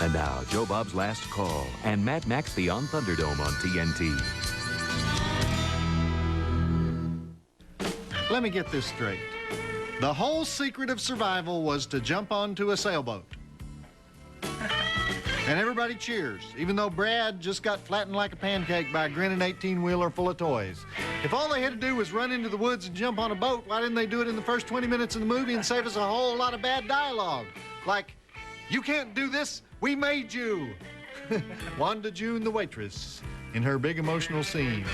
And now, Joe Bob's Last Call and Mad Max Beyond Thunderdome on TNT. Let me get this straight. The whole secret of survival was to jump onto a sailboat. And everybody cheers, even though Brad just got flattened like a pancake by a grinning 18-wheeler full of toys. If all they had to do was run into the woods and jump on a boat, why didn't they do it in the first 20 minutes of the movie and save us a whole lot of bad dialogue? Like, you can't do this, we made you. Wanda June, the waitress, in her big emotional scene.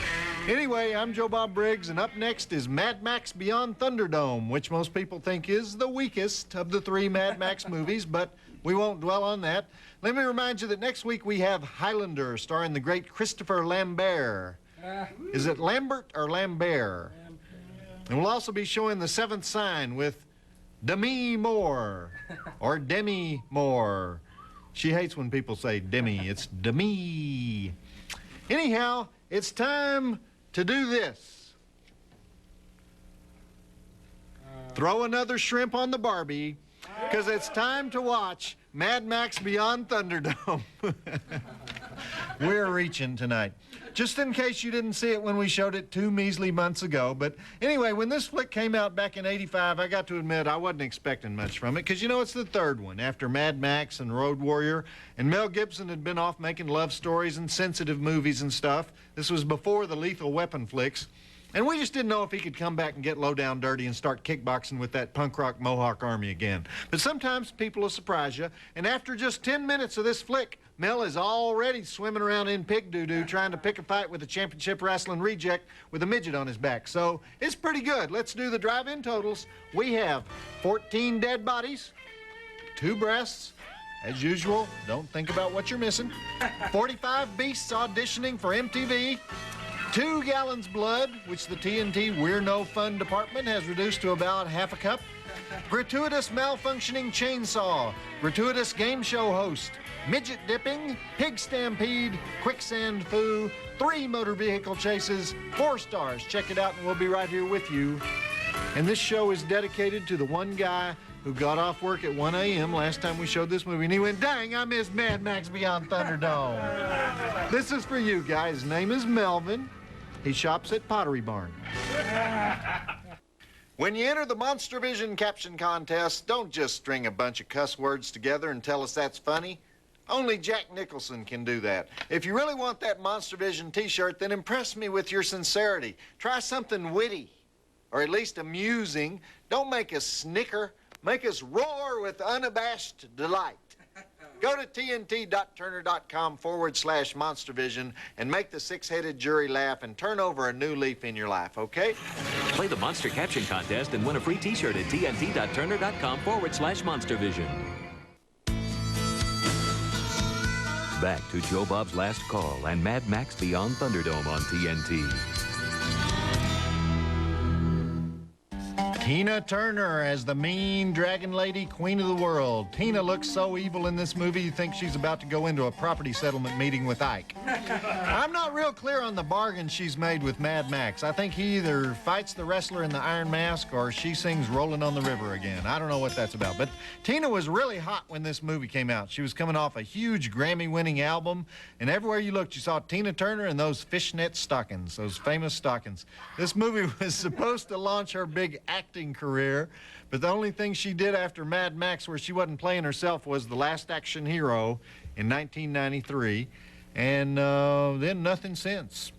Anyway, I'm Joe Bob Briggs, and up next is Mad Max Beyond Thunderdome, which most people think is the weakest of the three Mad Max movies, but we won't dwell on that. Let me remind you that next week we have Highlander, starring the great Christopher Lambert. Is it Lambert or Lambert? And we'll also be showing The Seventh Sign with Demi Moore, or Demi Moore. She hates when people say Demi. It's Demi. Anyhow, it's time to do this. Throw another shrimp on the Barbie, because it's time to watch Mad Max Beyond Thunderdome. We're reaching tonight. Just in case you didn't see it when we showed it 2 measly months ago. But anyway, when this flick came out back in '85, I got to admit I wasn't expecting much from it, because, you know, it's the third one after Mad Max and Road Warrior. And Mel Gibson had been off making love stories and sensitive movies and stuff. This was before the Lethal Weapon flicks. And we just didn't know if he could come back and get low down dirty and start kickboxing with that punk rock Mohawk army again. But sometimes people will surprise you. And after just 10 minutes of this flick, Mel is already swimming around in pig doo-doo trying to pick a fight with a championship wrestling reject with a midget on his back. So it's pretty good. Let's do the drive-in totals. We have 14 dead bodies, 2 breasts, as usual. Don't think about what you're missing. 45 beasts auditioning for MTV. 2 gallons blood, which the TNT We're No Fun department has reduced to about half a cup. Gratuitous malfunctioning chainsaw. Gratuitous game show host. Midget dipping. Pig stampede. Quicksand foo. 3 motor vehicle chases. 4 stars. Check it out and we'll be right here with you. And this show is dedicated to the one guy who got off work at 1 a.m. last time we showed this movie, and he went, dang, I missed Mad Max Beyond Thunderdome. This is for you guys. His name is Melvin. He shops at Pottery Barn. When you enter the Monstervision caption contest, don't just string a bunch of cuss words together and tell us that's funny. Only Jack Nicholson can do that. If you really want that Monstervision t-shirt, then impress me with your sincerity. Try something witty, or at least amusing. Don't make us snicker. Make us roar with unabashed delight. Go to tnt.turner.com/Monstervision and make the 6-headed jury laugh and turn over a new leaf in your life, okay? Play the Monster Caption Contest and win a free t-shirt at tnt.turner.com/Monstervision. Back to Joe Bob's Last Call and Mad Max Beyond Thunderdome on TNT. Tina Turner as the mean dragon lady, queen of the world. Tina looks so evil in this movie, you think she's about to go into a property settlement meeting with Ike. I'm not real clear on the bargain she's made with Mad Max. I think he either fights the wrestler in the Iron Mask or she sings Rolling on the River again. I don't know what that's about. But Tina was really hot when this movie came out. She was coming off a huge Grammy-winning album, and everywhere you looked, you saw Tina Turner in those fishnet stockings, those famous stockings. This movie was supposed to launch her big acting career, but the only thing she did after Mad Max where she wasn't playing herself was The Last Action Hero in 1993, and then nothing since.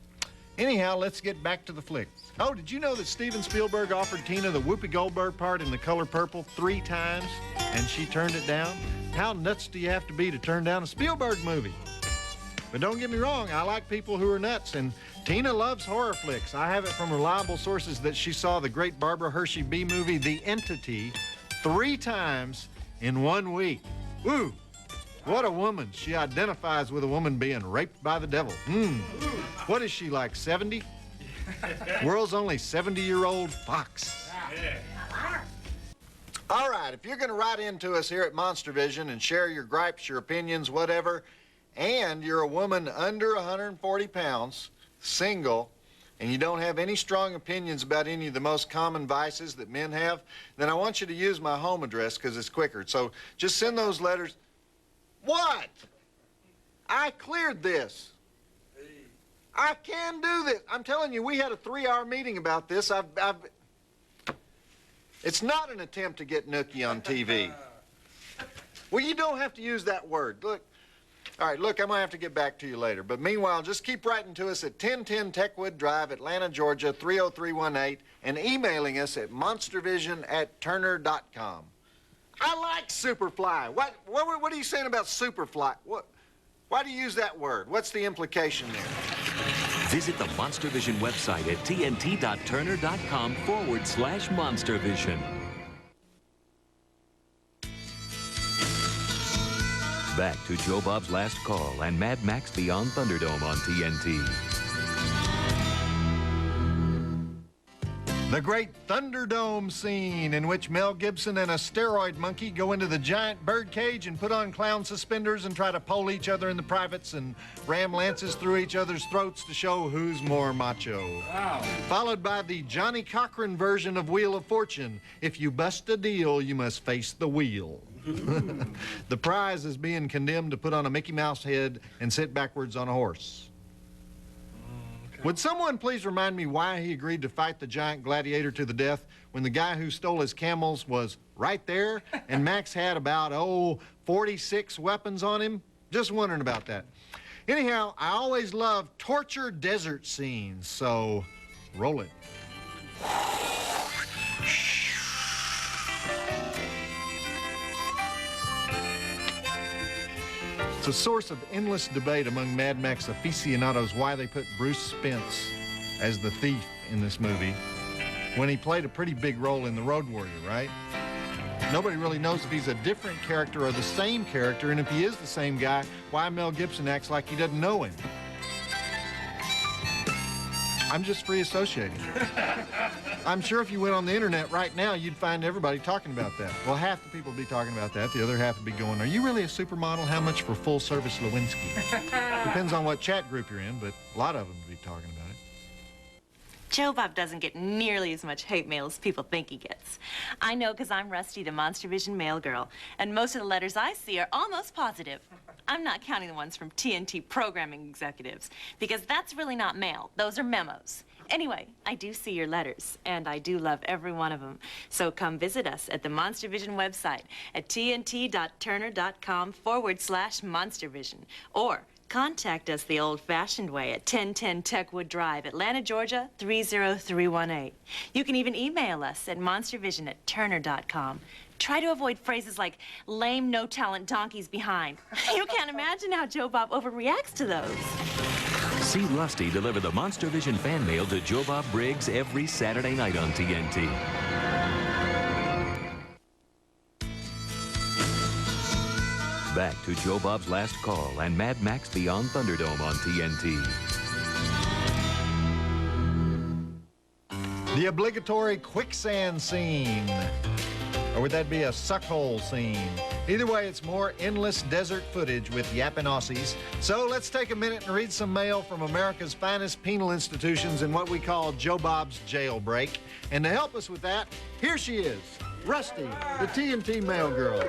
Anyhow, let's get back to the flick. Oh, did you know that Steven Spielberg offered Tina the Whoopi Goldberg part in The Color Purple 3 times, and she turned it down? How nuts do you have to be to turn down a Spielberg movie? But don't get me wrong, I like people who are nuts, and Tina loves horror flicks. I have it from reliable sources that she saw the great Barbara Hershey B movie, The Entity, 3 times in 1 week. Woo! What a woman. She identifies with a woman being raped by the devil. What is she, like 70? World's only 70-year-old fox. All right, if you're going to write into us here at Monstervision and share your gripes, your opinions, whatever, and you're a woman under 140 pounds, single, and you don't have any strong opinions about any of the most common vices that men have, then I want you to use my home address because it's quicker. So just send those letters. What? I cleared this. I can do this. I'm telling you, we had a 3-hour meeting about this. It's not an attempt to get Nookie on TV. Well, you don't have to use that word. Look. All right, look, I'm going to have to get back to you later. But meanwhile, just keep writing to us at 1010 Techwood Drive, Atlanta, Georgia, 30318, and emailing us at monstervision@turner.com. I like Superfly. What are you saying about Superfly? Why do you use that word? What's the implication there? Visit the Monstervision website at tnt.turner.com/Monstervision. Back to Joe Bob's Last Call and Mad Max Beyond Thunderdome on TNT. The great Thunderdome scene in which Mel Gibson and a steroid monkey go into the giant bird cage and put on clown suspenders and try to pole each other in the privates and ram lances through each other's throats to show who's more macho. Wow. Followed by the Johnny Cochran version of Wheel of Fortune. If you bust a deal, you must face the wheel. The prize is being condemned to put on a Mickey Mouse head and sit backwards on a horse. Okay. Would someone please remind me why he agreed to fight the giant gladiator to the death when the guy who stole his camels was right there and Max had about, 46 weapons on him? Just wondering about that. Anyhow, I always love torture desert scenes, so roll it. It's a source of endless debate among Mad Max aficionados why they put Bruce Spence as the thief in this movie when he played a pretty big role in The Road Warrior, right? Nobody really knows if he's a different character or the same character, and if he is the same guy, why Mel Gibson acts like he doesn't know him. I'm just free associating. I'm sure if you went on the internet right now, you'd find everybody talking about that. Well, half the people would be talking about that. The other half would be going, are you really a supermodel? How much for full-service Lewinsky? Depends on what chat group you're in, but a lot of them would be talking about it. Joe Bob doesn't get nearly as much hate mail as people think he gets. I know because I'm Rusty, the Monstervision mail girl, and most of the letters I see are almost positive. I'm not counting the ones from TNT programming executives, because that's really not mail. Those are memos. Anyway, I do see your letters, and I do love every one of them. So come visit us at the Monstervision website at tnt.turner.com/Monstervision, or contact us the old-fashioned way at 1010 Techwood Drive, Atlanta, Georgia, 30318. You can even email us at monstervision@turner.com. Try to avoid phrases like lame, no-talent donkeys behind. You can't imagine how Joe Bob overreacts to those. See Rusty deliver the Monstervision fan mail to Joe Bob Briggs every Saturday night on TNT. Back to Joe Bob's Last Call and Mad Max Beyond Thunderdome on TNT. The obligatory quicksand scene. Or would that be a suckhole scene? Either way, it's more endless desert footage with yapping Aussies. So let's take a minute and read some mail from America's finest penal institutions in what we call Joe Bob's jailbreak. And to help us with that, here she is, Rusty, the TNT mail girl.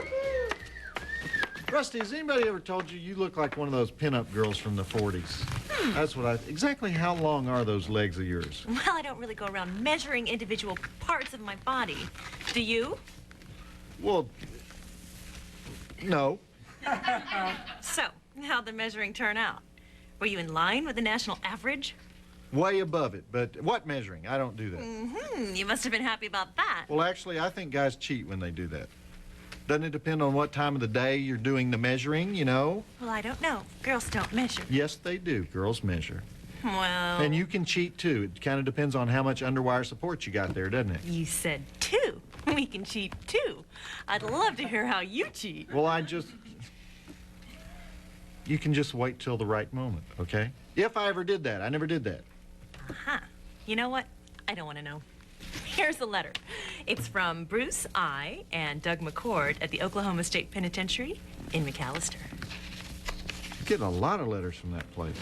Rusty, has anybody ever told you you look like one of those pinup girls from the 40s? That's what exactly how long are those legs of yours? Well, I don't really go around measuring individual parts of my body. Do you? Well, no. So, how'd the measuring turn out? Were you in line with the national average? Way above it, but what measuring? I don't do that. You must have been happy about that. Well, actually, I think guys cheat when they do that. Doesn't it depend on what time of the day you're doing the measuring, you know? Well, I don't know. Girls don't measure. Yes, they do. Girls measure. Well... And you can cheat, too. It kind of depends on how much underwire support you got there, doesn't it? You said two. We can cheat, too. I'd love to hear how you cheat. Well, you can just wait till the right moment, okay? If I ever did that. I never did that. Uh-huh. You know what? I don't want to know. Here's the letter. It's from Bruce I. and Doug McCord at the Oklahoma State Penitentiary in McAllister. You're getting a lot of letters from that place.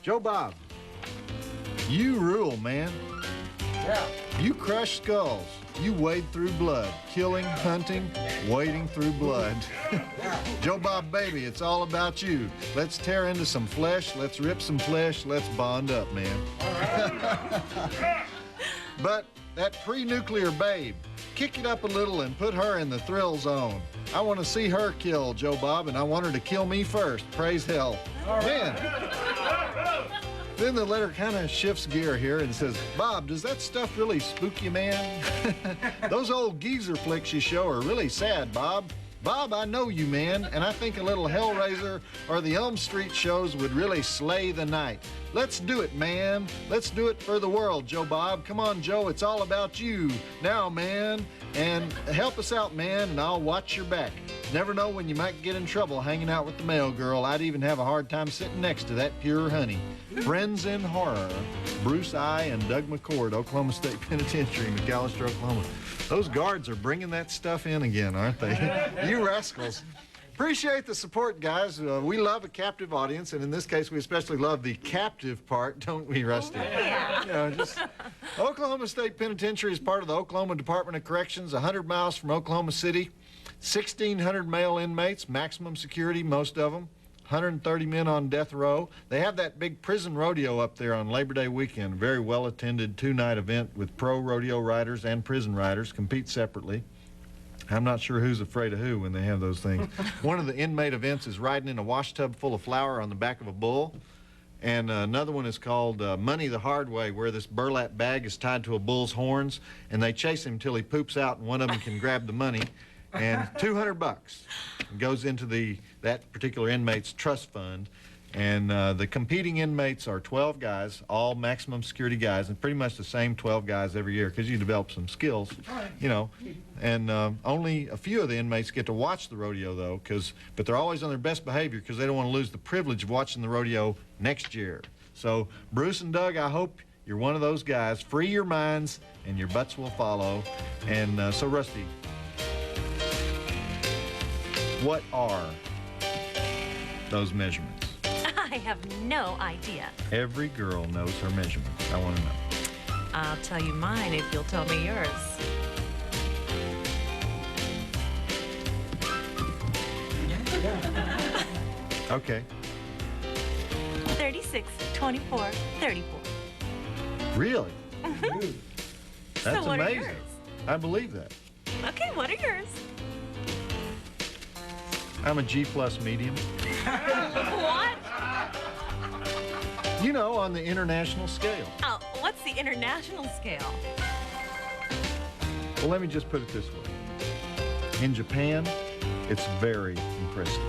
Joe Bob, you rule, man. Yeah. You crush skulls. You wade through blood, killing, hunting, wading through blood. Joe Bob, baby, it's all about you. Let's tear into some flesh, let's rip some flesh, let's bond up, man. But that pre-nuclear babe, kick it up a little and put her in the thrill zone. I want to see her kill Joe Bob, and I want her to kill me first. Praise hell. Man. Then the letter kind of shifts gear here and says, Bob, does that stuff really spook you, man? Those old geezer flicks you show are really sad, Bob. Bob, I know you, man, and I think a little Hellraiser or the Elm Street shows would really slay the night. Let's do it, man. Let's do it for the world, Joe Bob. Come on, Joe, it's all about you. Now, man, and help us out, man, and I'll watch your back. Never know when you might get in trouble hanging out with the mail girl. I'd even have a hard time sitting next to that pure honey. Friends in Horror, Bruce I. and Doug McCord, Oklahoma State Penitentiary, McAllister, Oklahoma. Those guards are bringing that stuff in again, aren't they? You rascals. Appreciate the support, guys. We love a captive audience, and in this case, we especially love the captive part, don't we, Rusty? Yeah. You know, just Oklahoma State Penitentiary is part of the Oklahoma Department of Corrections, 100 miles from Oklahoma City. 1,600 male inmates, maximum security, most of them. 130 men on death row. They have that big prison rodeo up there on Labor Day weekend. Very well-attended two-night event with pro rodeo riders and prison riders, compete separately. I'm not sure who's afraid of who when they have those things. One of the inmate events is riding in a wash tub full of flour on the back of a bull. And another one is called Money the Hard Way, where this burlap bag is tied to a bull's horns, and they chase him till he poops out, and one of them can grab the money. And $200 goes into that particular inmate's trust fund. And the competing inmates are 12 guys, all maximum security guys, and pretty much the same 12 guys every year because you develop some skills, you know. And only a few of the inmates get to watch the rodeo, though, but they're always on their best behavior because they don't want to lose the privilege of watching the rodeo next year. So, Bruce and Doug, I hope you're one of those guys. Free your minds, and your butts will follow. And so, Rusty, what are those measurements? I have no idea. Every girl knows her measurements. I want to know. I'll tell you mine if you'll tell me yours. Okay. 36, 24, 34. Really? That's So what are amazing. yours? I believe that. Okay, what are yours? I'm a G+ medium. What? You know, on the international scale. Oh, what's the international scale? Well, let me just put it this way. In Japan, it's very impressive.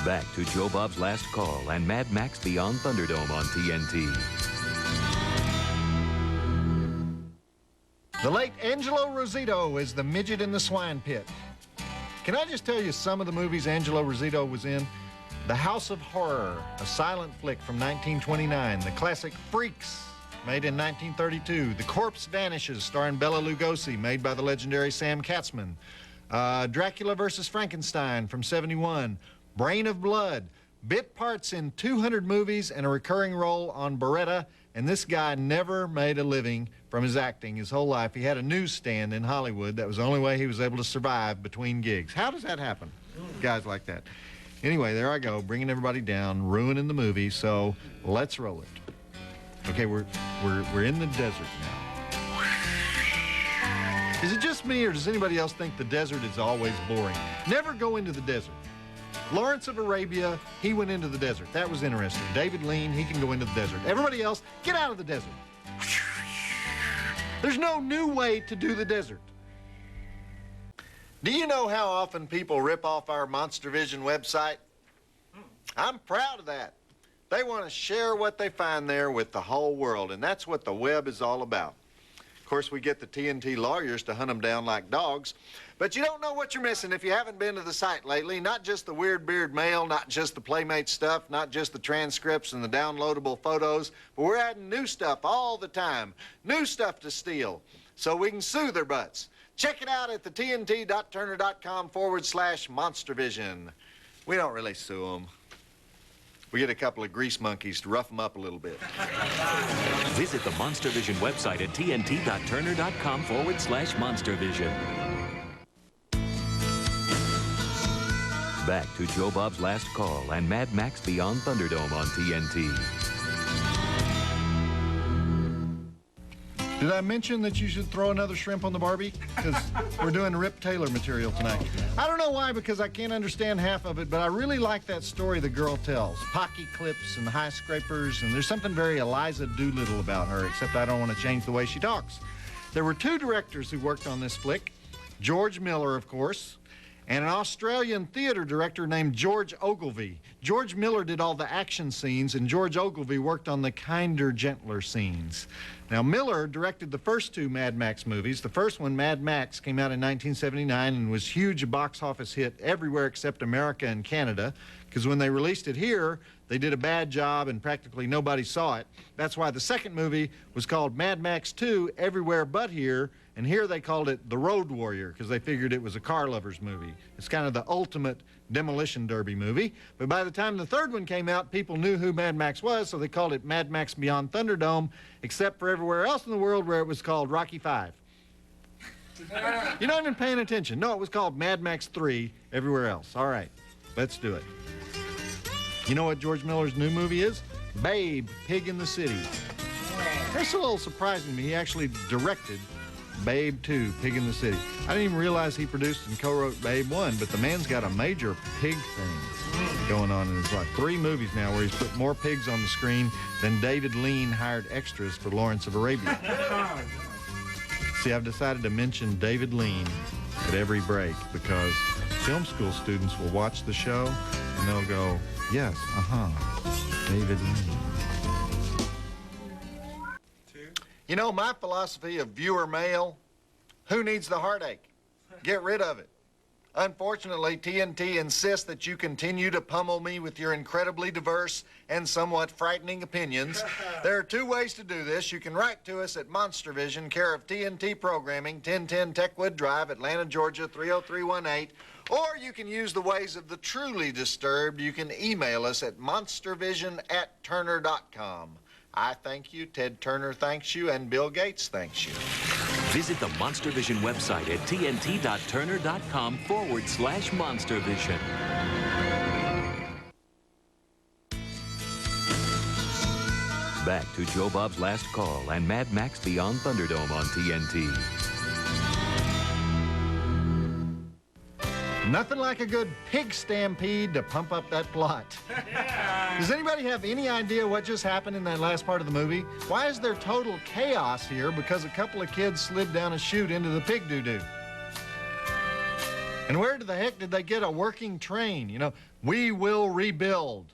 Back to Joe Bob's Last Call and Mad Max Beyond Thunderdome on TNT. The late Angelo Rosito is the midget in the swine pit. Can I just tell you some of the movies Angelo Rosito was in? The House of Horror, a silent flick from 1929. The classic Freaks, made in 1932. The Corpse Vanishes, starring Bela Lugosi, made by the legendary Sam Katzman. Dracula vs. Frankenstein from 71. Brain of Blood, bit parts in 200 movies and a recurring role on Beretta, and this guy never made a living from his acting his whole life. He had a newsstand in Hollywood. That was the only way he was able to survive between gigs. How does that happen? Guys like that. Anyway, there I go, bringing everybody down, ruining the movie, so let's roll it. Okay, we're in the desert now. Is it just me, or does anybody else think the desert is always boring? Never go into the desert. Lawrence of Arabia, he went into the desert. That was interesting. David Lean, he can go into the desert. Everybody else, get out of the desert. There's no new way to do the desert. Do you know how often people rip off our Monstervision website? I'm proud of that. They want to share what they find there with the whole world, and that's what the web is all about. Of course, we get the TNT lawyers to hunt them down like dogs, but you don't know what you're missing if you haven't been to the site lately. Not just the weird beard mail, not just the Playmate stuff, not just the transcripts and the downloadable photos, but we're adding new stuff all the time. New stuff to steal, so we can sue their butts. Check it out at the TNT.turner.com/Monstervision. We don't really sue them. We get a couple of grease monkeys to rough them up a little bit. Visit the Monstervision website at tnt.turner.com/Monstervision. Back to Joe Bob's Last Call and Mad Max Beyond Thunderdome on TNT. Did I mention that you should throw another shrimp on the Barbie? Because we're doing Rip Taylor material tonight. I don't know why, because I can't understand half of it, but I really like that story the girl tells. Pocky clips and high scrapers, and there's something very Eliza Doolittle about her, except I don't want to change the way she talks. There were two directors who worked on this flick. George Miller, of course, and an Australian theater director named George Ogilvy. George Miller did all the action scenes, and George Ogilvy worked on the kinder, gentler scenes. Now, Miller directed the first two Mad Max movies. The first one, Mad Max, came out in 1979 and was huge, a box office hit everywhere except America and Canada, because when they released it here, they did a bad job and practically nobody saw it. That's why the second movie was called Mad Max 2, Everywhere But Here, and here they called it The Road Warrior because they figured it was a car lover's movie. It's kind of the ultimate demolition derby movie. But by the time the third one came out, people knew who Mad Max was, so they called it Mad Max Beyond Thunderdome, except for everywhere else in the world where it was called Rocky V. You're not even paying attention. No, it was called Mad Max 3 everywhere else. All right, let's do it. You know what George Miller's new movie is? Babe, Pig in the City. That's a little surprising to me. He actually directed Babe 2, Pig in the City. I didn't even realize he produced and co-wrote Babe 1, but the man's got a major pig thing going on in his life. 3 movies now where he's put more pigs on the screen than David Lean hired extras for Lawrence of Arabia. See, I've decided to mention David Lean at every break because film school students will watch the show and they'll go, yes, David Lean. You know, my philosophy of viewer mail, who needs the heartache? Get rid of it. Unfortunately, TNT insists that you continue to pummel me with your incredibly diverse and somewhat frightening opinions. There are 2 ways to do this. You can write to us at Monstervision, care of TNT Programming, 1010 Techwood Drive, Atlanta, Georgia, 30318. Or you can use the ways of the truly disturbed. You can email us at monstervision@turner.com. I thank you, Ted Turner thanks you, and Bill Gates thanks you. Visit the Monstervision website at tnt.turner.com/Monstervision. Back to Joe Bob's Last Call and Mad Max Beyond Thunderdome on TNT. Nothing like a good pig stampede to pump up that plot. Does anybody have any idea what just happened in that last part of the movie? Why is there total chaos here because a couple of kids slid down a chute into the pig doo-doo? And where the heck did they get a working train? You know, we will rebuild.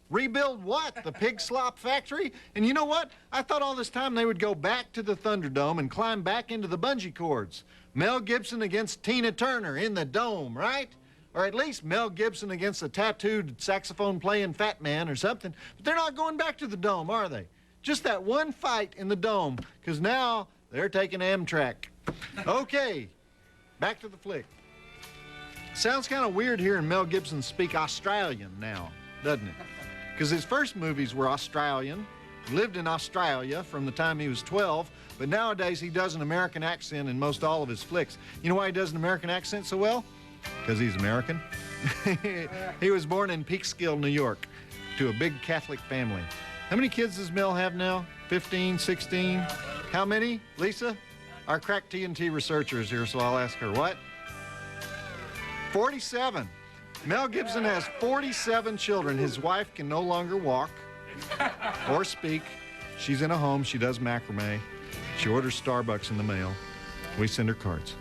Rebuild what? The pig slop factory? And you know what? I thought all this time they would go back to the Thunderdome and climb back into the bungee cords. Mel Gibson against Tina Turner in the dome, right? Or at least Mel Gibson against a tattooed saxophone-playing fat man or something. But they're not going back to the dome, are they? Just that one fight in the dome, because now they're taking Amtrak. Okay, back to the flick. Sounds kind of weird hearing Mel Gibson speak Australian now, doesn't it? Because his first movies were Australian. He lived in Australia from the time he was 12, but nowadays he does an American accent in most all of his flicks. You know why he does an American accent so well? Because he's American. He was born in Peekskill, New York, to a big Catholic family. How many kids does Mel have now? 15, 16? How many, Lisa? Our crack TNT researcher is here, so I'll ask her. What? 47. Mel Gibson has 47 children. His wife can no longer walk or speak. She's in a home. She does macrame. She orders Starbucks in the mail. We send her cards.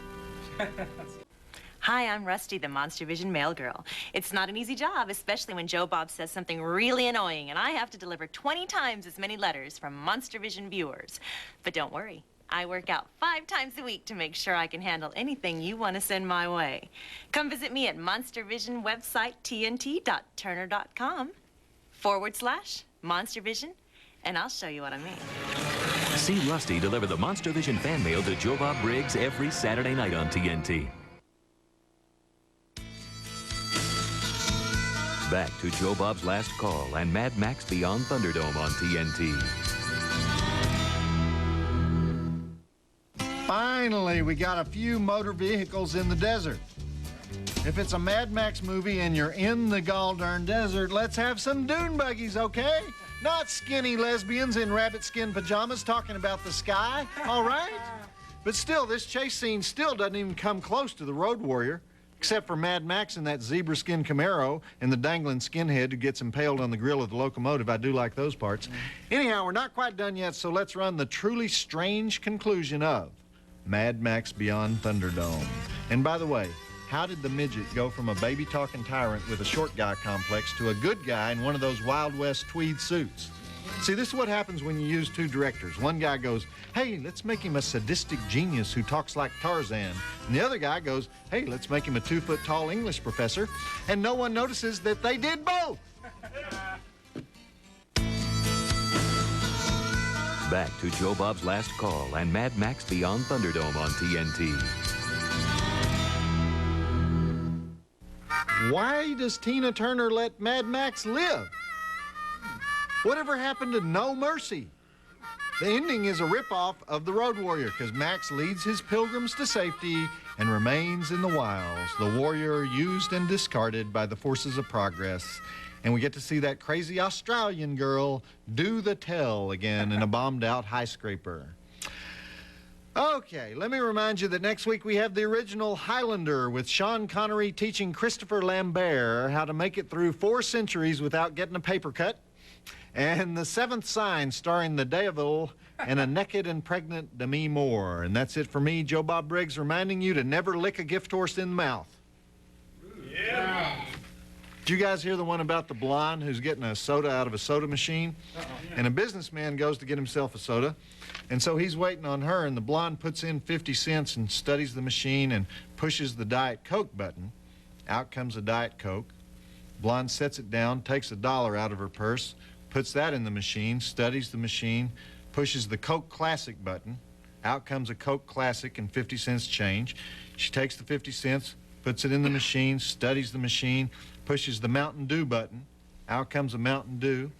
Hi, I'm Rusty, the Monstervision mail girl. It's not an easy job, especially when Joe Bob says something really annoying, and I have to deliver 20 times as many letters from Monstervision viewers. But don't worry. I work out 5 times a week to make sure I can handle anything you want to send my way. Come visit me at Monstervision website, tnt.turner.com/Monstervision, and I'll show you what I mean. See Rusty deliver the Monstervision fan mail to Joe Bob Briggs every Saturday night on TNT. Back to Joe Bob's Last Call and Mad Max Beyond Thunderdome on TNT. Finally, we got a few motor vehicles in the desert. If it's a Mad Max movie and you're in the gall-darn desert, let's have some dune buggies, okay? Not skinny lesbians in rabbit skin pajamas talking about the sky, all right? But still, this chase scene still doesn't even come close to the Road Warrior, except for Mad Max in that zebra skin Camaro and the dangling skinhead who gets impaled on the grill of the locomotive. I do like those parts. Anyhow, we're not quite done yet, so let's run the truly strange conclusion of Mad Max Beyond Thunderdome. And by the way, how did the midget go from a baby-talking tyrant with a short guy complex to a good guy in one of those Wild West tweed suits? See, this is what happens when you use two directors. One guy goes, hey, let's make him a sadistic genius who talks like Tarzan. And the other guy goes, hey, let's make him a 2-foot-tall English professor. And no one notices that they did both. Back to Joe Bob's Last Call and Mad Max Beyond Thunderdome on TNT. Why does Tina Turner let Mad Max live? Whatever happened to No Mercy? The ending is a ripoff of The Road Warrior because Max leads his pilgrims to safety and remains in the wilds, the warrior used and discarded by the forces of progress. And we get to see that crazy Australian girl do the tell again in a bombed-out high scraper. Okay, let me remind you that next week we have the original Highlander with Sean Connery teaching Christopher Lambert how to make it through 4 centuries without getting a paper cut. And The Seventh Sign starring the Devil and a naked and pregnant Demi Moore. And that's it for me, Joe Bob Briggs, reminding you to never lick a gift horse in the mouth. Yeah. Did you guys hear the one about the blonde who's getting a soda out of a soda machine? And a businessman goes to get himself a soda. And so he's waiting on her, and the blonde puts in 50 cents and studies the machine and pushes the Diet Coke button. Out comes a Diet Coke. Blonde sets it down, takes $1 out of her purse, puts that in the machine, studies the machine, pushes the Coke Classic button. Out comes a Coke Classic and 50 cents change. She takes the 50 cents, puts it in the machine, studies the machine, pushes the Mountain Dew button. Out comes a Mountain Dew.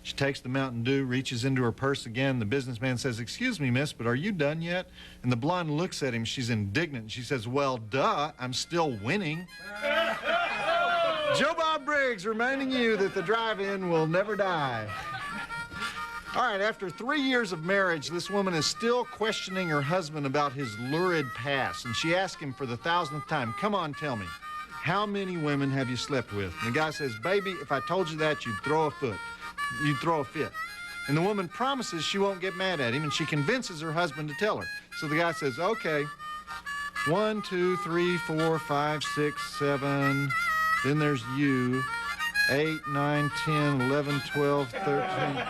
She takes the Mountain Dew, reaches into her purse again. The businessman says, excuse me, miss, but are you done yet? And the blonde looks at him. She's indignant. She says, well, duh, I'm still winning. Joe Bob Briggs reminding you that the drive-in will never die. All right, after 3 years of marriage, this woman is still questioning her husband about his lurid past. And she asks him for the 1,000th time, come on, tell me, how many women have you slept with? And the guy says, baby, if I told you that, you'd throw a fit. And the woman promises she won't get mad at him, and she convinces her husband to tell her. So the guy says, okay, 1, 2, 3, 4, 5, 6, 7, then there's you, 8, 9, 10, 11, 12, 13.